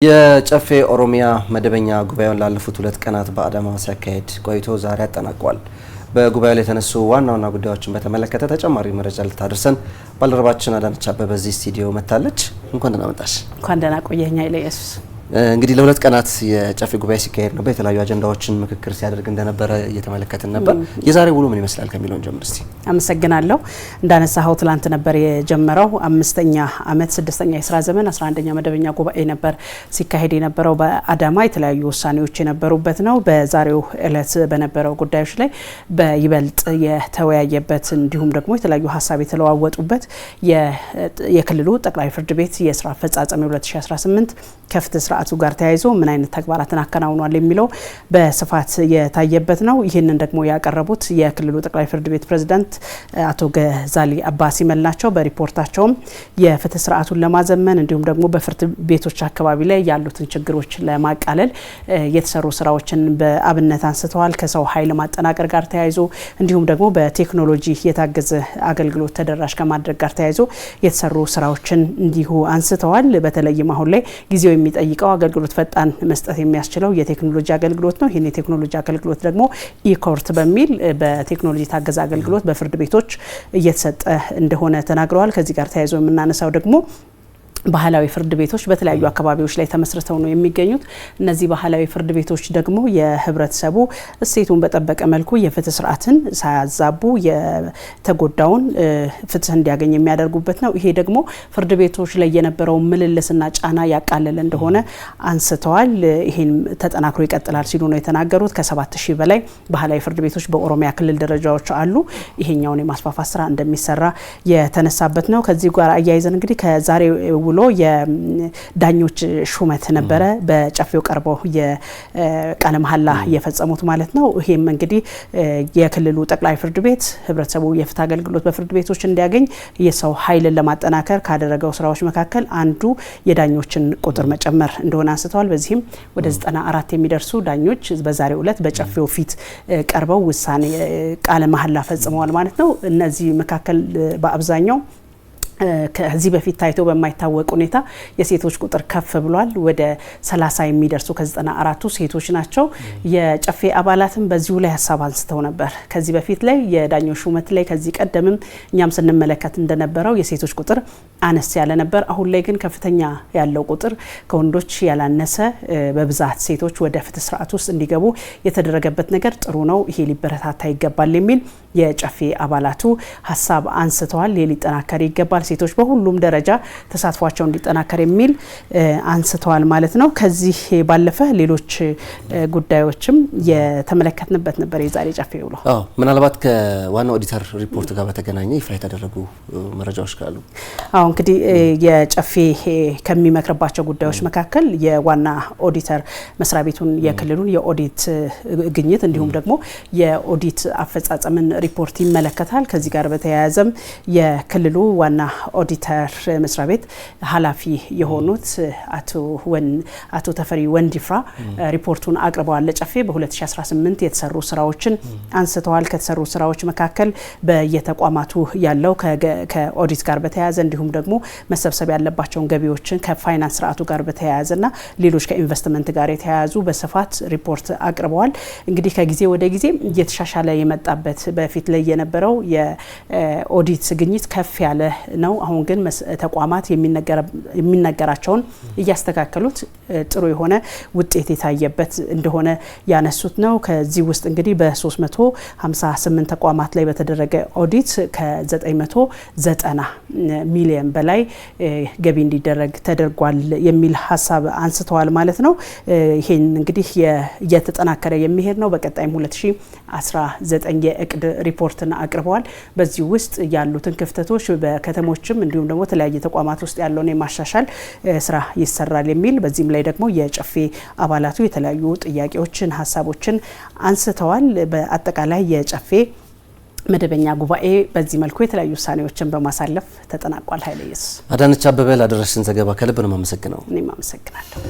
የጨፌ ኦሮሚያ መደበኛ ጉባኤውን ላለፉት 2 ቀናት በአዳማ ሲያካሄድ ቆይቶ ዛሬ አጠናቋል። በጉባኤው ላይ የተነሱ ዋና ጉዳዮችን በተመለከተ ተጨማሪ መረጃ ልታደርሰን ባልደረባችን አዳነች አበበ በዚህ ስቱዲዮ መታለች። እንኳን ደህና መጣሽ። እንኳን ደህና ቆየኛ ኢየሱስ። እንግዲህ ለ2 ቀናት የጨፌ ጉባኤ ሲካሄድ ነበር። የተለያዩ አጀንዳዎችን ምክክር ሲያደርግ እንደነበረ እየተመለከትን ነበር። የዛሬ ውሎ ምን ይመስላል ከሚለው ጀምር እስቲ። አመሰግናለሁ። እንዳነሳው ትላንት ነበር የጀመረው 5ኛ ዓመት 6ኛ የስራ ዘመን 11ኛ መደበኛ ጉባኤ ነበር ሲካሄድ የነበረው በአዳማ የተለያዩ ውሳኔዎች የነበሩበት ነው። በዛሬው ዕለት በነበረው ጉዳዮች ላይ በይበልጥ የተወያየበት እንዲሁም ደግሞ የተለያዩ ሀሳብ የተለዋወጡበት የክልሉ ጠቅላይ ፍርድ ቤት የስራ አፈጻጸም 2018 ከፍትህ ስርዓቱ ጋር ተያይዞ ምን አይነት ተግባራትን አከናውኗል የሚለው በስፋት የታየበት ነው። ይህንን ደግሞ ያቀረቡት የክልሉ ጠቅላይ ፍርድ ቤት ፕሬዝዳንት አቶ ገዛሊ አባ ሲመል ናቸው። በሪፖርታቸውም የፍትህ ስርዓቱን ለማዘመን እንዲሁም ደግሞ በፍርድ ቤቶች አካባቢ ላይ ያሉትን ችግሮች ለማቃለል የተሰሩ ስራዎችን በአብነት አንስተዋል። ከሰው ኃይል ማጠናቀር ጋር ተያይዞ እንዲሁም ደግሞ በቴክኖሎጂ የታገዘ አገልግሎት ተደራሽ ከማድረግ ጋር ተያይዞ የተሰሩ ስራዎችን እንዲሁ አንስተዋል። በተለይም አሁን ላይ ጊዜው የሚጠይቀው አገልግሎት ፈጣን መስጠት የሚያስችለው የቴክኖሎጂ አገልግሎት ነው። ይሄን የቴክኖሎጂ አገልግሎት ደግሞ ኢኮርት በሚል በቴክኖሎጂ ታገዘ አገልግሎት በፍርድ ቤቶች እየተሰጠ እንደሆነ ተናግረዋል። ከዚህ ጋር ተያይዞ የምናነሳው ደግሞ ባህላዊ ፍርድ ቤቶች በተለያዩ አካባቢዎች ላይ ተመስርተው ነው የሚገኙት። እነዚህ ባህላዊ ፍርድ ቤቶች ደግሞ የህብረተሰቡ እሴቱን በጠበቀ መልኩ የፍትህ ስርዓትን ሳያዛቡ የተጎዳውን ፍትህ እንዲያገኝ የሚያደርጉበት ነው። ይሄ ደግሞ ፍርድ ቤቶች ላይ የነበረው ምልልስና ጫና ያቃለለ እንደሆነ አንስተዋል። ይሄን ተጠናክሮ ይቀጥላል ሲሉ ነው የተናገሩት። ከ7000 በላይ ባህላዊ ፍርድ ቤቶች በኦሮሚያ ክልል ደረጃዎች አሉ። ይሄኛውን የማስፋፋት ስራ እንደሚሰራ የተነሳበት ነው። ከዚህ ጋር አያይዘን እንግዲህ ከዛሬ ውሎ የዳኞች ሹመት ነበረ። በጨፌው ቀርበው የቃለ መሐላ የፈጸሙት ማለት ነው። ይሄም እንግዲህ የክልሉ ጠቅላይ ፍርድ ቤት ህብረተሰቡ የፍትህ አገልግሎት በፍርድ ቤቶች እንዲያገኝ የሰው ኃይልን ለማጠናከር ካደረገው ስራዎች መካከል አንዱ የዳኞችን ቁጥር መጨመር እንደሆነ አንስተዋል። በዚህም ወደ 94 የሚደርሱ ዳኞች በዛሬው ዕለት በጨፌው ፊት ቀርበው ውሳኔ ቃለ መሐላ ፈጽመዋል ማለት ነው። እነዚህ መካከል በአብዛኛው ከዚህ በፊት ታይቶ በማይታወቅ ሁኔታ የሴቶች ቁጥር ከፍ ብሏል። ወደ 30 የሚደርሱ ከ94ቱ ሴቶች ናቸው። የጨፌ አባላትም በዚሁ ላይ ሀሳብ አንስተው ነበር። ከዚህ በፊት ላይ የዳኞች ሹመት ላይ ከዚህ ቀደምም እኛም ስንመለከት እንደነበረው የሴቶች ቁጥር አነስ ያለ ነበር። አሁን ላይ ግን ከፍተኛ ያለው ቁጥር ከወንዶች ያላነሰ በብዛት ሴቶች ወደ ፍትህ ስርዓት ውስጥ እንዲገቡ የተደረገበት ነገር ጥሩ ነው። ይሄ ሊበረታታ ይገባል የሚል የጨፌ አባላቱ ሀሳብ አንስተዋል። ሊጠናከር ይገባል፣ ሴቶች በሁሉም ደረጃ ተሳትፏቸው እንዲጠናከር የሚል አንስተዋል ማለት ነው። ከዚህ ባለፈ ሌሎች ጉዳዮችም የተመለከትንበት ነበር የዛሬ ጨፌ ውሎ። ምናልባት ከዋና ኦዲተር ሪፖርት ጋር በተገናኘ ይፋ የተደረጉ መረጃዎች ካሉ? እንግዲህ የጨፌ ከሚመክርባቸው ጉዳዮች መካከል የዋና ኦዲተር መስሪያ ቤቱን የክልሉን የኦዲት ግኝት እንዲሁም ደግሞ የኦዲት አፈጻጸምን ሪፖርት ይመለከታል። ከዚህ ጋር በተያያዘም የክልሉ ዋና ኦዲተር መስሪያ ቤት ኃላፊ የሆኑት አቶ ተፈሪ ወንዲፍራ ሪፖርቱን አቅርበዋል ለጨፌ። በ2018 የተሰሩ ስራዎችን አንስተዋል። ከተሰሩ ስራዎች መካከል በየተቋማቱ ያለው ከኦዲት ጋር በተያያዘ እንዲሁም ደግሞ መሰብሰብ ያለባቸውን ገቢዎችን ከፋይናንስ ስርዓቱ ጋር በተያያዘና ሌሎች ከኢንቨስትመንት ጋር የተያያዙ በስፋት ሪፖርት አቅርበዋል። እንግዲህ ከጊዜ ወደ ጊዜ እየተሻሻለ የመጣበት በፊት ላይ የነበረው የኦዲት ግኝት ከፍ ያለ ነው። አሁን ግን ተቋማት የሚነገራቸውን እያስተካከሉት ጥሩ የሆነ ውጤት የታየበት እንደሆነ ያነሱት ነው። ከዚህ ውስጥ እንግዲህ በ358 ተቋማት ላይ በተደረገ ኦዲት ከ990 ሚሊዮን በላይ ገቢ እንዲደረግ ተደርጓል የሚል ሀሳብ አንስተዋል ማለት ነው። ይሄን እንግዲህ እየተጠናከረ የሚሄድ ነው። በቀጣይም 2019 የእቅድ ሪፖርትን አቅርበዋል። በዚህ ውስጥ ያሉትን ክፍተቶች በከተሞችም እንዲሁም ደግሞ ተለያየ ተቋማት ውስጥ ያለውን የማሻሻል ስራ ይሰራል የሚል በዚህም ላይ ደግሞ የጨፌ አባላቱ የተለያዩ ጥያቄዎችን ሀሳቦችን አንስተዋል። በአጠቃላይ የጨፌ መደበኛ ጉባኤ በዚህ መልኩ የተለያዩ ውሳኔዎችን በማሳለፍ ተጠናቋል። ኃይለ ኢየሱስ። አዳነች አበበ ላደረሽን ዘገባ ከልብ ነው የማመሰግነው። እኔም አመሰግናለሁ።